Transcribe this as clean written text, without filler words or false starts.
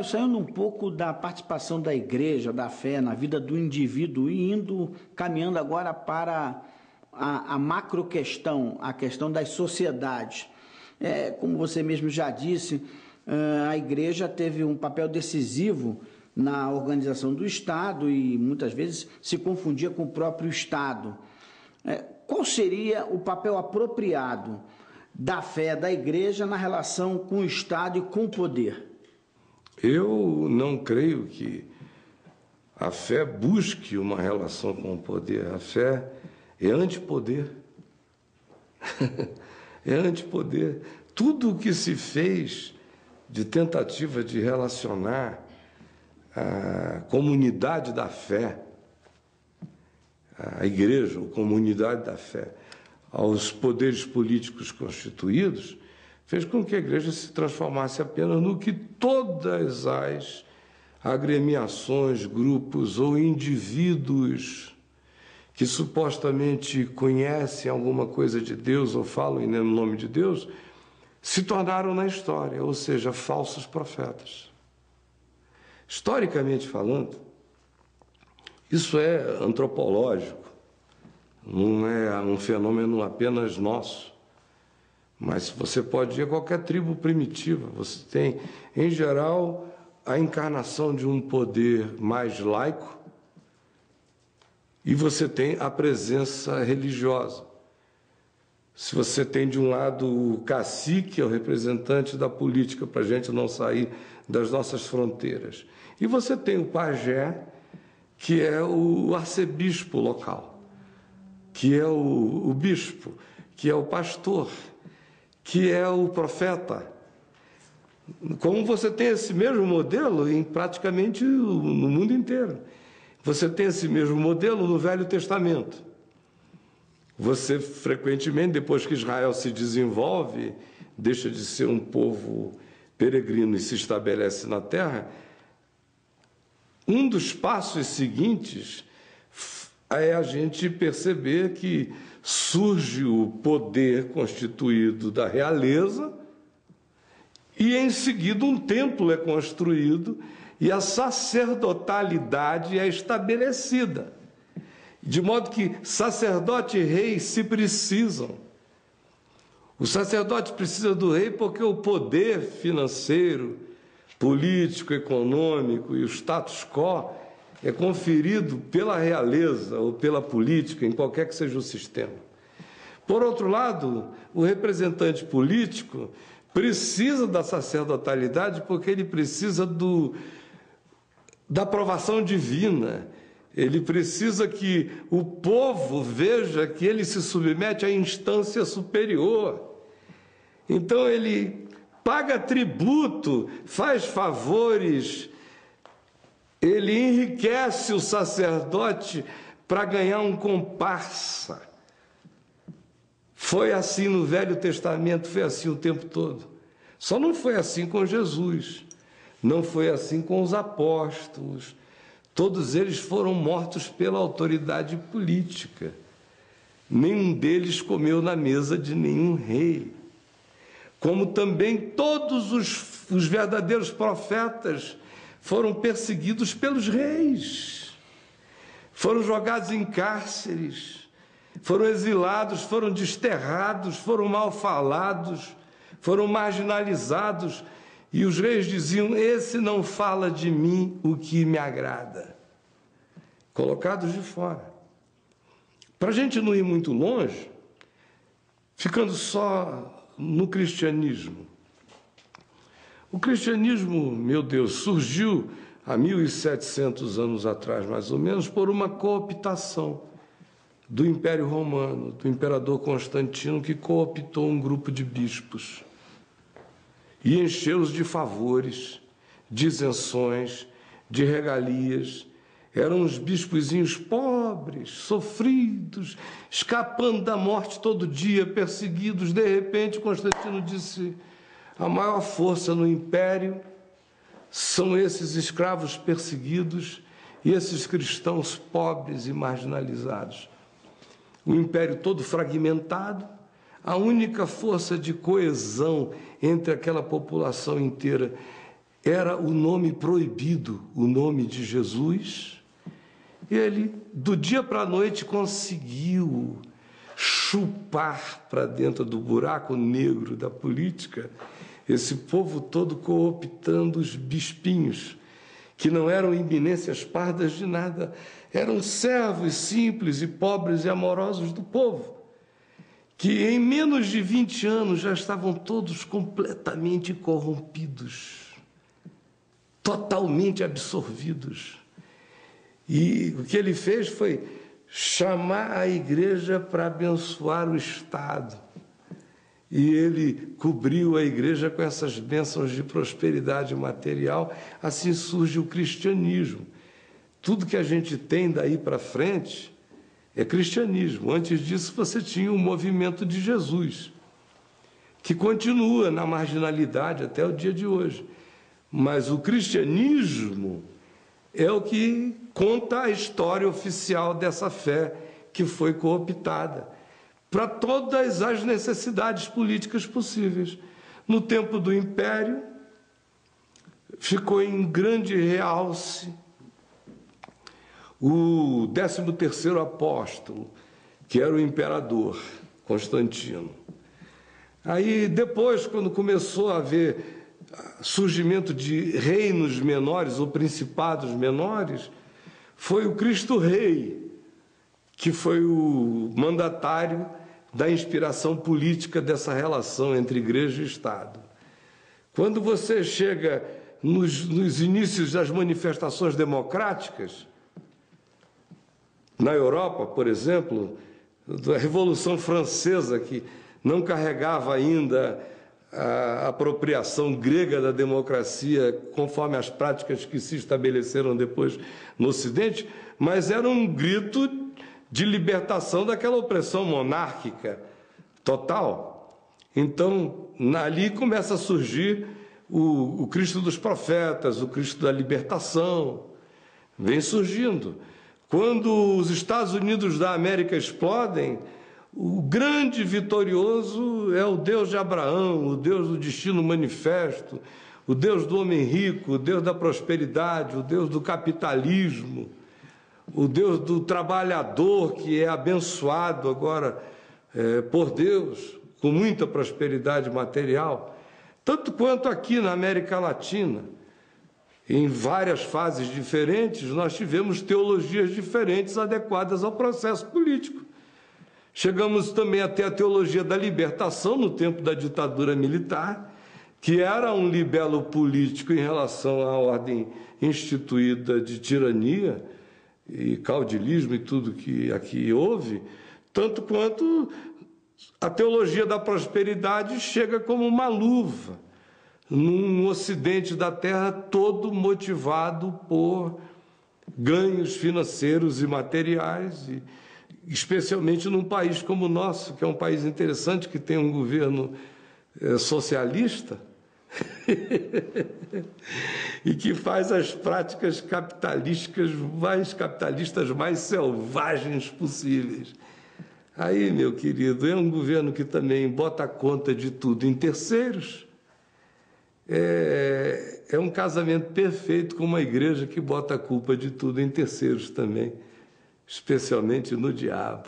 saindo um pouco da participação da igreja, da fé na vida do indivíduo e caminhando agora para a macro questão, a questão das sociedades. Como você mesmo já disse, a igreja teve um papel decisivo na organização do Estado e muitas vezes se confundia com o próprio Estado. Qual seria o papel apropriado da fé da igreja na relação com o Estado e com o poder? Eu não creio que a fé busque uma relação com o poder. A fé é antipoder. É antipoder. Tudo o que se fez de tentativa de relacionar a comunidade da fé, a igreja, a comunidade da fé, aos poderes políticos constituídos, fez com que a igreja se transformasse apenas no que todas as agremiações, grupos ou indivíduos que supostamente conhecem alguma coisa de Deus ou falam em nome de Deus, se tornaram na história, ou seja, falsos profetas. Historicamente falando, isso é antropológico, não é um fenômeno apenas nosso. Mas você pode ir a qualquer tribo primitiva, você tem, em geral, a encarnação de um poder mais laico e você tem a presença religiosa. Se você tem, de um lado, o cacique, é o representante da política, para a gente não sair das nossas fronteiras. E você tem o pajé, que é o arcebispo local, que é o bispo, que é o pastor, que é o profeta. Como você tem esse mesmo modelo em praticamente no mundo inteiro. Você tem esse mesmo modelo no Velho Testamento. Você, frequentemente, depois que Israel se desenvolve, deixa de ser um povo peregrino e se estabelece na terra, um dos passos seguintes é a gente perceber que surge o poder constituído da realeza e, em seguida, um templo é construído e a sacerdotalidade é estabelecida. De modo que sacerdote e rei se precisam. O sacerdote precisa do rei porque o poder financeiro, político, econômico e o status quo é conferido pela realeza ou pela política, em qualquer que seja o sistema. Por outro lado, o representante político precisa da sacerdotalidade porque ele precisa da aprovação divina. Ele precisa que o povo veja que ele se submete à instância superior. Então ele paga tributo, faz favores, ele enriquece o sacerdote para ganhar um comparsa. Foi assim no Velho Testamento, foi assim o tempo todo. Só não foi assim com Jesus, não foi assim com os apóstolos. Todos eles foram mortos pela autoridade política. Nenhum deles comeu na mesa de nenhum rei. Como também todos os verdadeiros profetas foram perseguidos pelos reis. Foram jogados em cárceres, foram exilados, foram desterrados, foram mal falados, foram marginalizados. E os reis diziam: esse não fala de mim o que me agrada. Colocados de fora. Para a gente não ir muito longe, ficando só no cristianismo. O cristianismo, meu Deus, surgiu há 1700 anos atrás, mais ou menos, por uma cooptação do Império Romano, do imperador Constantino, que cooptou um grupo de bispos e encheu-os de favores, de isenções, de regalias. Eram uns bispozinhos pobres, sofridos, escapando da morte todo dia, perseguidos. De repente, Constantino disse: a maior força no império são esses escravos perseguidos e esses cristãos pobres e marginalizados. O império todo fragmentado, a única força de coesão entre aquela população inteira era o nome proibido, o nome de Jesus. Ele, do dia para a noite, conseguiu chupar para dentro do buraco negro da política esse povo todo, cooptando os bispinhos, que não eram eminências pardas de nada, eram servos simples e pobres e amorosos do povo, que em menos de 20 anos já estavam todos completamente corrompidos, totalmente absorvidos. E o que ele fez foi chamar a igreja para abençoar o Estado. E ele cobriu a igreja com essas bênçãos de prosperidade material. Assim surge o cristianismo. Tudo que a gente tem daí para frente é cristianismo. Antes disso, você tinha o movimento de Jesus, que continua na marginalidade até o dia de hoje. Mas o cristianismo é o que conta a história oficial dessa fé que foi cooptada para todas as necessidades políticas possíveis. No tempo do Império, ficou em grande realce o 13º apóstolo, que era o imperador Constantino. Aí, depois, quando começou a haver surgimento de reinos menores ou principados menores, foi o Cristo Rei que foi o mandatário da inspiração política dessa relação entre igreja e Estado. Quando você chega nos inícios das manifestações democráticas, na Europa, por exemplo, da Revolução Francesa, que não carregava ainda a apropriação grega da democracia conforme as práticas que se estabeleceram depois no Ocidente, mas era um grito de libertação daquela opressão monárquica total. Então, ali começa a surgir o Cristo dos profetas, o Cristo da libertação, vem surgindo. Quando os Estados Unidos da América explodem, o grande vitorioso é o Deus de Abraão, o Deus do destino manifesto, o Deus do homem rico, o Deus da prosperidade, o Deus do capitalismo, o Deus do trabalhador que é abençoado agora por Deus, com muita prosperidade material, tanto quanto aqui na América Latina. Em várias fases diferentes, nós tivemos teologias diferentes adequadas ao processo político. Chegamos também até a teologia da libertação no tempo da ditadura militar, que era um libelo político em relação à ordem instituída de tirania e caudilismo e tudo que aqui houve, tanto quanto a teologia da prosperidade chega como uma luva num ocidente da terra todo motivado por ganhos financeiros e materiais, e especialmente num país como o nosso, que é um país interessante, que tem um governo socialista e que faz as práticas capitalistas mais selvagens possíveis. Aí, meu querido, é um governo que também bota a conta de tudo em terceiros. É um casamento perfeito com uma igreja que bota a culpa de tudo em terceiros também, especialmente no diabo.